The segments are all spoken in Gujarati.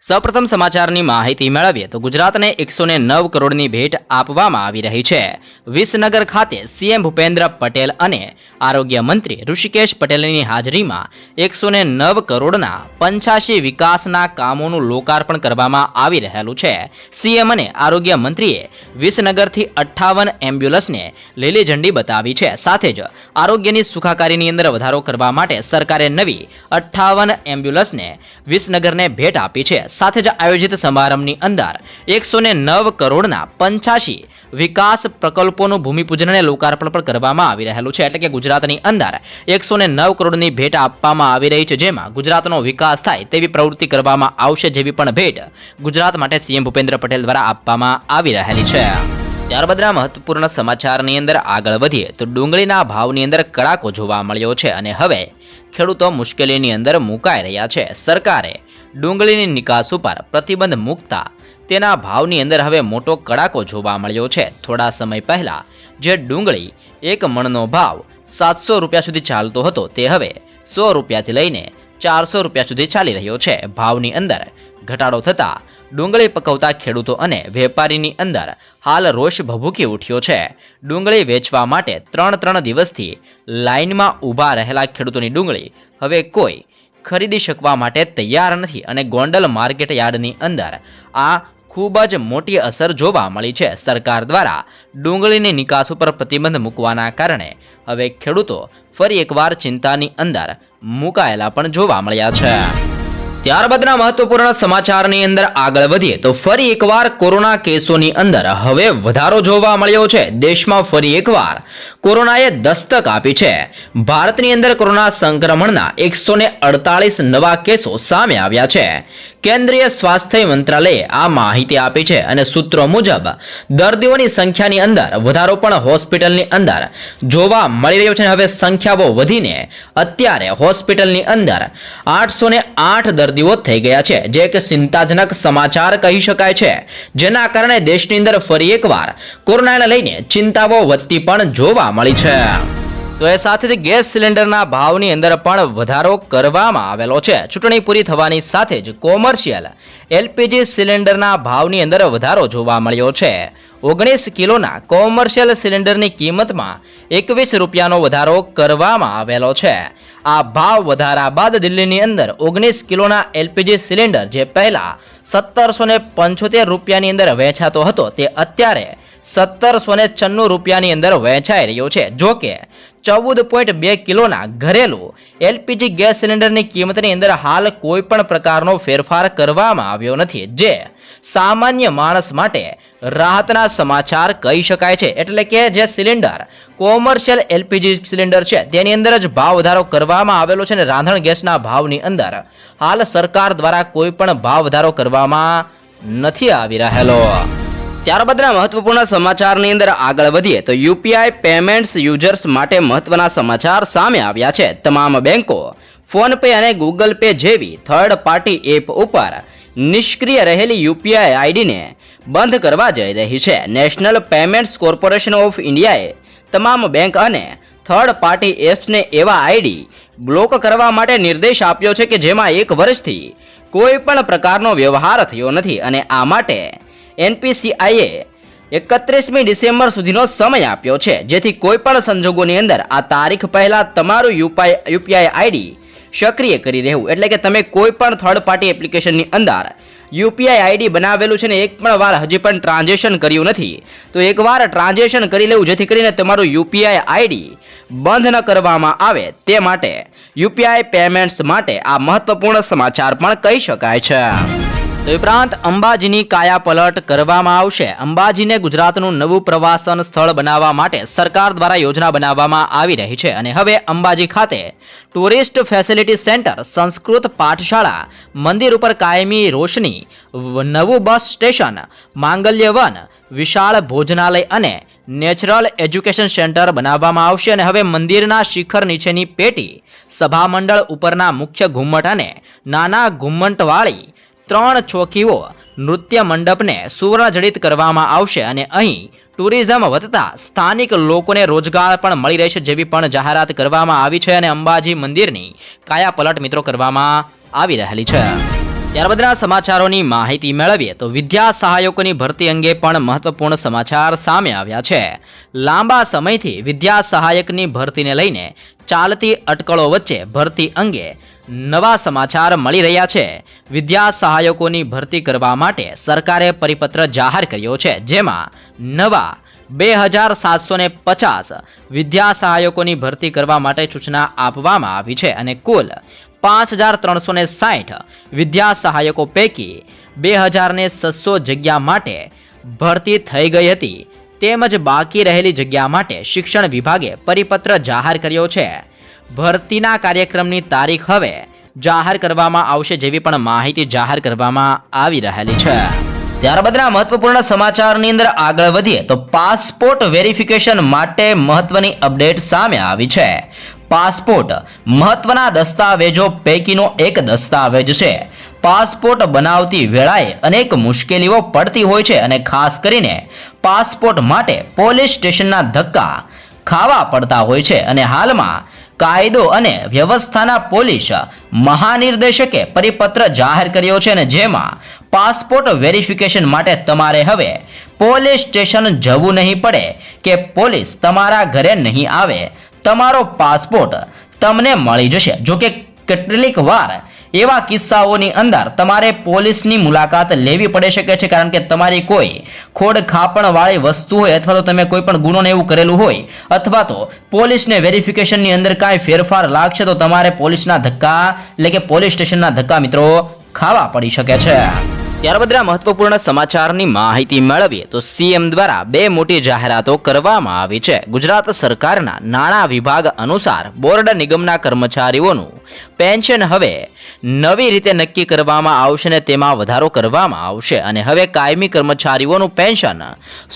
સૌપ્રથમ સમાચારની માહિતી મેળવીએ તો ગુજરાતને 109 કરોડની ભેટ આપવામાં આવી રહી છે। વિસનગર ખાતે સીએમ ભૂપેન્દ્ર પટેલ અને આરોગ્ય મંત્રી ઋષિકેશ પટેલની હાજરીમાં 109 કરોડના 85 વિકાસના કામોનું લોકાર્પણ કરવામાં આવી રહેલું છે। સીએમ અને આરોગ્ય મંત્રીએ વિસનગરથી 58 એમ્બ્યુલન્સને લીલી ઝંડી બતાવી છે। સાથે જ આરોગ્યની સુખાકારીની અંદર વધારો કરવા માટે સરકારે નવી 58 એમ્બ્યુલન્સને વિસનગરને ભેટ આપી છે। સાથે જ આયોજિત સમારંભની અંદર 109 કરોડના 85 વિકાસ પ્રકલ્પોનું ભૂમિપૂજન અને લોકાર્પણ પણ કરવામાં આવી રહેલું છે। એટલે કે ગુજરાતની અંદર 109 કરોડની ભેટ આપવામાં આવી રહી છે, જેમાં ગુજરાતનો વિકાસ થાય તેવી પ્રવૃત્તિ કરવામાં આવશે, જેવી પણ ભેટ ગુજરાત માટે સીએમ ભૂપેન્દ્ર પટેલ દ્વારા આપવામાં આવી રહેલી છે। ત્યારબાદના મહત્વપૂર્ણ સમાચારની અંદર આગળ વધીએ તો ડુંગળીના ભાવની અંદર કડાકો જોવા મળ્યો છે અને હવે ખેડૂતો મુશ્કેલીની અંદર મુકાઈ રહ્યા છે। સરકારે ડુંગળીની નિકાસ ઉપર પ્રતિબંધ મૂકતા તેના ભાવની અંદર હવે મોટો કડાકો જોવા મળ્યો છે। થોડા સમય પહેલા જે ડુંગળી એક મણનો ભાવ 700 રૂપિયા સુધી ચાલતો હતો તે હવે 100 રૂપિયાથી લઈને 400 રૂપિયા સુધી ચાલી રહ્યો છે। ભાવની અંદર ઘટાડો થતાં ડુંગળી પકવતા ખેડૂતો અને વેપારીની અંદર હાલ રોષ ભભૂકી ઉઠ્યો છે। ડુંગળી વેચવા માટે 3 દિવસથી લાઇનમાં ઊભા રહેલા ખેડૂતોની ડુંગળી હવે કોઈ ખરીદી શકવા માટે તૈયાર નથી અને ગોંડલ માર્કેટ યાર્ડની અંદર આ ખૂબ જ મોટી અસર જોવા મળી છે। સરકાર દ્વારા ડુંગળીની નિકાસ ઉપર પ્રતિબંધ મૂકવાના કારણે હવે ખેડૂતો ફરી એકવાર ચિંતાની અંદર મુકાયેલા પણ જોવા મળ્યા છે। ત્યારબાદના મહત્વપૂર્ણ સમાચારની અંદર આગળ વધીએ તો ફરી એકવાર કોરોના કેસોની અંદર હવે વધારો જોવા મળ્યો છે। દેશમાં ફરી એકવાર કોરોનાએ દસ્તક આપી છે। ભારતની અંદર કોરોના સંક્રમણના 148 નવા કેસો સામે આવ્યા છે। કેન્દ્રીય સ્વાસ્થ્ય મંત્રાલયે આ માહિતી આપી છે અને સૂત્રો મુજબ દર્દીઓની સંખ્યાની અંદર વધારો પણ હોસ્પિટલની અંદર જોવા મળી રહ્યો છે। હવે સંખ્યાઓ વધીને અત્યારે હોસ્પિટલની અંદર 808 દર્દીઓ થઈ ગયા છે, જે એક ચિંતાજનક સમાચાર કહી શકાય છે, જેના કારણે દેશની અંદર ફરી એકવાર કોરોનાને લઈને ચિંતાઓ વધતી પણ જોવા મળી છે। તો એ સાથે જ ગેસ સિલિન્ડરના ભાવની અંદર પણ વધારો કરવામાં આવેલો છે। ચૂંટણી પૂરી થવાની સાથે જ કોમર્શિયલ એલપીજી સિલિન્ડરના ભાવની અંદર વધારો જોવા મળ્યો છે। 19 કિલોના કોમર્શિયલ સિલિન્ડરની કિંમતમાં 21 રૂપિયાનો વધારો કરવામાં આવેલો છે। આ ભાવ વધારા બાદ દિલ્હીની અંદર 19 કિલોના એલપીજી સિલિન્ડર જે પહેલા 1775 રૂપિયાની અંદર વેચાતો હતો તે અત્યારે 1794 રૂપિયાની અંદર વેચાઈ રહ્યો છે। જો કે 14.2 કિલોના ઘરેલું એલપીજી ગેસ સિલિન્ડરની કિંમતની અંદર હાલ કોઈ પણ પ્રકારનો ફેરફાર કરવામાં આવ્યો નથી, જે સામાન્ય માણસ માટે રાહતના સમાચાર કહી શકાય છે। એટલે કે જે સિલિન્ડર કોમર્શિયલ એલપીજી સિલિન્ડર છે તેની અંદર જ ભાવ વધારો કરવામાં આવેલો છે અને રાંધણ ગેસના ભાવની અંદર હાલ સરકાર દ્વારા કોઈ પણ ભાવ વધારો કરવામાં નથી આવી રહેલો। ત્યારબાદના મહત્વપૂર્ણ સમાચારની અંદર આગળ વધીએ તો યુપીઆઈ પેમેન્ટ્સ યુઝર્સ માટે મહત્વના સમાચાર સામે આવ્યા છે। તમામ બેંકો ફોનપે અને ગૂગલ પે જેવી થર્ડ પાર્ટી એપ ઉપર નિષ્ક્રિય રહેલી યુપીઆઈ આઈડીને બંધ કરવા જઈ રહી છે। નેશનલ પેમેન્ટ્સ કોર્પોરેશન ઓફ ઇન્ડિયાએ તમામ બેંક અને થર્ડ પાર્ટી એપ્સને એવા આઈડી બ્લોક કરવા માટે નિર્દેશ આપ્યો છે કે જેમાં 1 વર્ષથી કોઈ પણ પ્રકારનો વ્યવહાર થયો નથી અને આ માટે એનપીસીઆઈએ 31મી ડિસેમ્બર સુધીનો સમય આપ્યો છે, જેથી કોઈ પણ સંજોગોની અંદર આ તારીખ પહેલા તમારું યુપીઆઈ આઈડી સક્રિય કરી રહેવું। એટલે કે તમે કોઈ પણ થર્ડ પાર્ટી એપ્લિકેશનની અંદર યુપીઆઈ આઈડી બનાવેલું છે ને એક પણ વાર હજી પણ ટ્રાન્ઝેક્શન કર્યું નથી તો એકવાર ટ્રાન્ઝેક્શન કરી લેવું, જેથી કરીને તમારું યુપીઆઈ આઈડી બંધ ન કરવામાં આવે। તે માટે યુપીઆઈ પેમેન્ટ્સ માટે આ મહત્વપૂર્ણ સમાચાર પણ કહી શકાય છે। તો ઉપરાંત અંબાજીની કાયાપલટ કરવામાં આવશે। અંબાજીને ગુજરાતનું નવું પ્રવાસન સ્થળ બનાવવા માટે સરકાર દ્વારા યોજના બનાવવામાં આવી રહી છે અને હવે અંબાજી ખાતે ટુરિસ્ટ ફેસિલિટી સેન્ટર, સંસ્કૃત પાઠશાળા, મંદિર ઉપર કાયમી રોશની, નવું બસ સ્ટેશન, માંગલ્ય વન, વિશાળ ભોજનાલય અને નેચરલ એજ્યુકેશન સેન્ટર બનાવવામાં આવશે અને હવે મંદિરના શિખર નીચેની પેટી, સભામંડળ ઉપરના મુખ્ય ઘુમ્મટ અને નાના ઘુમ્મટવાળી 3 ચોકીઓ નૃત્ય મંડપને સુવર્ણજડિત કરવામાં આવશે અને અહીં ટુરિઝમ વધતા સ્થાનિક લોકોને રોજગાર પણ મળી રહેશે, જેવી પણ જાહેરાત કરવામાં આવી છે અને અંબાજી મંદિરની કાયાપલટ મિત્રો કરવામાં આવી રહેલી છે। ત્યારબાદના સમાચારોની માહિતી મેળવીએ તો વિદ્યા સહાયકોની ભરતી અંગે પણ મહત્વપૂર્ણ સમાચાર સામે આવ્યા છે. લાંબા સમયથી વિદ્યા સહાયકની ભરતીને લઈને ચાલતી અટકળો વચ્ચે ભરતી અંગે નવા સમાચાર મળી રહ્યા છે. વિદ્યા સહાયકોની ભરતી કરવા માટે સરકારે પરિપત્ર જાહેર કર્યો છે, જેમાં નવા 2750 વિદ્યા સહાયકોની ભરતી કરવા માટે સૂચના આપવામાં આવી છે અને કુલ 5360 વિદ્યા સહાયકો પૈકી 2600 જગ્યા માટે ભરતી થઈ ગઈ હતી. તેમજ બાકી રહેલી જગ્યા માટે શિક્ષણ વિભાગે પરિપત્ર જાહેર કર્યો છે. ભરતીના કાર્યક્રમની તારીખ હવે જાહેર કરવામાં આવશે જેવી પણ માહિતી જાહેર કરવામાં આવી રહેલી છે. ત્યારબાદના મહત્વપૂર્ણ સમાચારની અંદર આગળ વધીએ તો પાસપોર્ટ વેરિફિકેશન માટે મહત્વની અપડેટ સામે આવી છે. પાસપોર્ટ મહત્વના દસ્તાવેજો પૈકીનો એક દસ્તાવેજ છે. પાસપોર્ટ બનાવતી વેળાએ અનેક મુશ્કેલીઓ પડતી હોય છે અને ખાસ કરીને પાસપોર્ટ માટે પોલીસ સ્ટેશનના ધક્કા ખાવા પડતા હોય છે અને હાલમાં કાયદો અને વ્યવસ્થાના પોલીસ મહાનિર્દેશકે પરિપત્ર જાહેર કર્યો છે અને જેમાં પાસપોર્ટ વેરિફિકેશન માટે તમારે હવે પોલીસ સ્ટેશન જવું નહીં પડે કે પોલીસ તમારા ઘરે નહીં આવે. તમારો પાસપોર્ટ તમને મળી જશે. જોકે કેટલીક વાર એવા કિસ્સાઓની અંદર તમારે પોલીસની મુલાકાત લેવી પડી શકે છે, કારણ કે તમારી કોઈ ખોડ ખાપણવાળી વસ્તુ હોય અથવા તો તમે કોઈ પણ ગુનો ને એવું કરેલું હોય અથવા તો પોલીસને વેરિફિકેશનની અંદર કાંઈ ફેરફાર લાગશે તો તમારે પોલીસના ધક્કા એટલે કે પોલીસ સ્ટેશનના ધક્કા મિત્રો ખાવા પડી શકે છે. ત્યારબાદ મહત્વપૂર્ણ સમાચારની માહિતી મેળવીએ તો સીએમ દ્વારા 2 મોટી જાહેરાતો કરવામાં આવી છે. ગુજરાત સરકારના નાણાં વિભાગ અનુસાર બોર્ડ નિગમના કર્મચારીઓનું પેન્શન હવે નવી રીતે નક્કી કરવામાં આવશે અને તેમાં વધારો કરવામાં આવશે અને હવે કાયમી કર્મચારીઓનું પેન્શન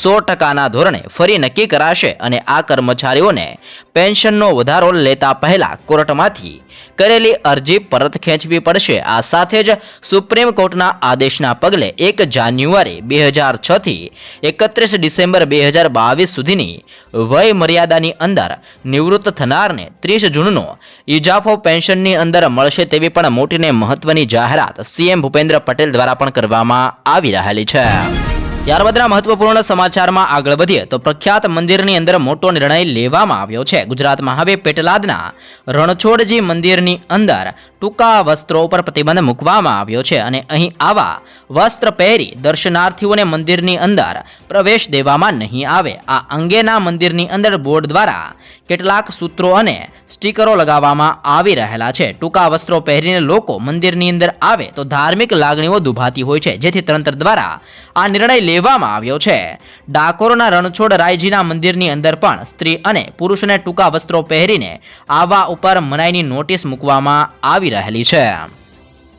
100%ના ધોરણે ફરી નક્કી કરાશે અને આ કર્મચારીઓને પેન્શનનો વધારો લેતા પહેલા કોર્ટમાંથી કરેલી અરજી પરત ખેંચવી પડશે. આ સાથે જ સુપ્રીમ કોર્ટના આદેશના પગલે 1 જાન્યુઆરી 2006 થી 31 ડિસેમ્બર 2022 સુધીની વય મર્યાદાની અંદર નિવૃત્ત થનારને 30 જૂનનો ઇજાફો પેન્શનની અંદર મળશે તેવી પણ મોટીને મહત્વની જાહેરાત સીએમ ભૂપેન્દ્ર પટેલ દ્વારા પણ કરવામાં આવી રહેલી છે. ત્યારબાદના મહત્વપૂર્ણ સમાચારમાં આગળ વધીએ તો પ્રખ્યાત મંદિરની અંદર મોટો નિર્ણય લેવામાં આવ્યો છે. ગુજરાતમાં હવે પેટલાદના રણછોડજી મંદિરની અંદર ટૂંકા વસ્ત્રો ઉપર પ્રતિબંધ મૂકવામાં આવ્યો છે અને અહીં આવા વસ્ત્ર પહેરી દર્શનાર્થીઓને મંદિરની અંદર પ્રવેશ દેવામાં નહીં આવે. આ અંગેના મંદિરની અંદર બોર્ડ દ્વારા કેટલાક સૂત્રો અને સ્ટીકરો લગાવવામાં આવી રહેલા છે. ટૂંકા વસ્ત્રો પહેરીને લોકો મંદિરની અંદર આવે તો ધાર્મિક લાગણીઓ દુભાતી હોય છે, જેથી તંત્ર દ્વારા આ નિર્ણય લેવામાં આવ્યો છે. ડાકોરના રણછોડ રાયજીના મંદિરની અંદર પણ સ્ત્રી અને પુરુષને ટૂંકા વસ્ત્રો પહેરીને આવા ઉપર મનાઈની નોટિસ મૂકવામાં આવી રહેલી છે.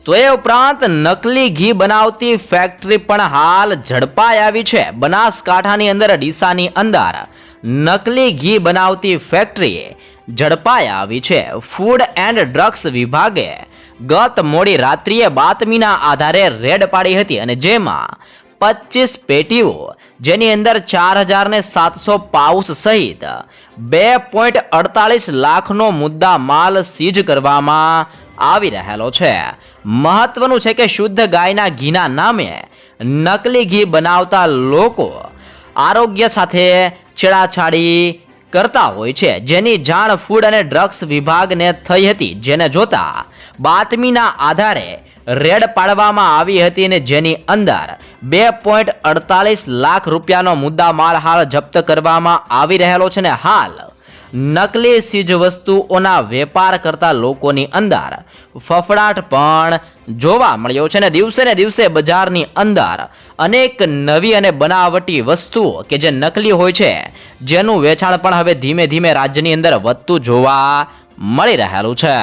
તો એ ઉપરાંત નકલી ઘી બનાવતી ફેક્ટરી પણ હાલ ઝડપાઈ આવી છે. બનાસકાંઠાની અંદર ડીસાની અંદર નકલી ઘી બનાવતી ફેક્ટરી ઝડપાઈ આવી છે. ફૂડ એન્ડ ડ્રગ્સ વિભાગે ગત મોડી રાત્રિએ બાતમીના આધારે રેડ પાડી હતી અને જેમાં 25 પેટીઓ જેની અંદર 4700 પાઉચ સહિત 2.48 લાખનો મુદ્દા માલ સીઝ કરવામાં આવી રહેલો છે. મહત્વનું છે કે શુદ્ધ ગાયના ઘીના નામે નકલી ઘી બનાવતા લોકો આરોગ્ય સાથે છેડાછાડી કરતા હોય છે, જેની જાણ ફૂડ અને ડ્રગ્સ વિભાગને થઈ હતી, જેને જોતા બાતમીના આધારે રેડ પાડવામાં આવી હતી અને જેની અંદર 2.48 લાખ રૂપિયાનો મુદ્દા માલ હાલ જપ્ત કરવામાં આવી રહેલો છે ને હાલ નકલી ચીજ વસ્તુઓના વેપાર કરતા લોકોની અંદર ફફડાટ પણ જોવા મળ્યો છે ને દિવસે બજારની અંદર અનેક નવી અને બનાવટી વસ્તુઓ કે જે નકલી હોય છે જેનું વેચાણ પણ હવે ધીમે ધીમે રાજ્યની અંદર વધતું જોવા મળી રહેલું છે.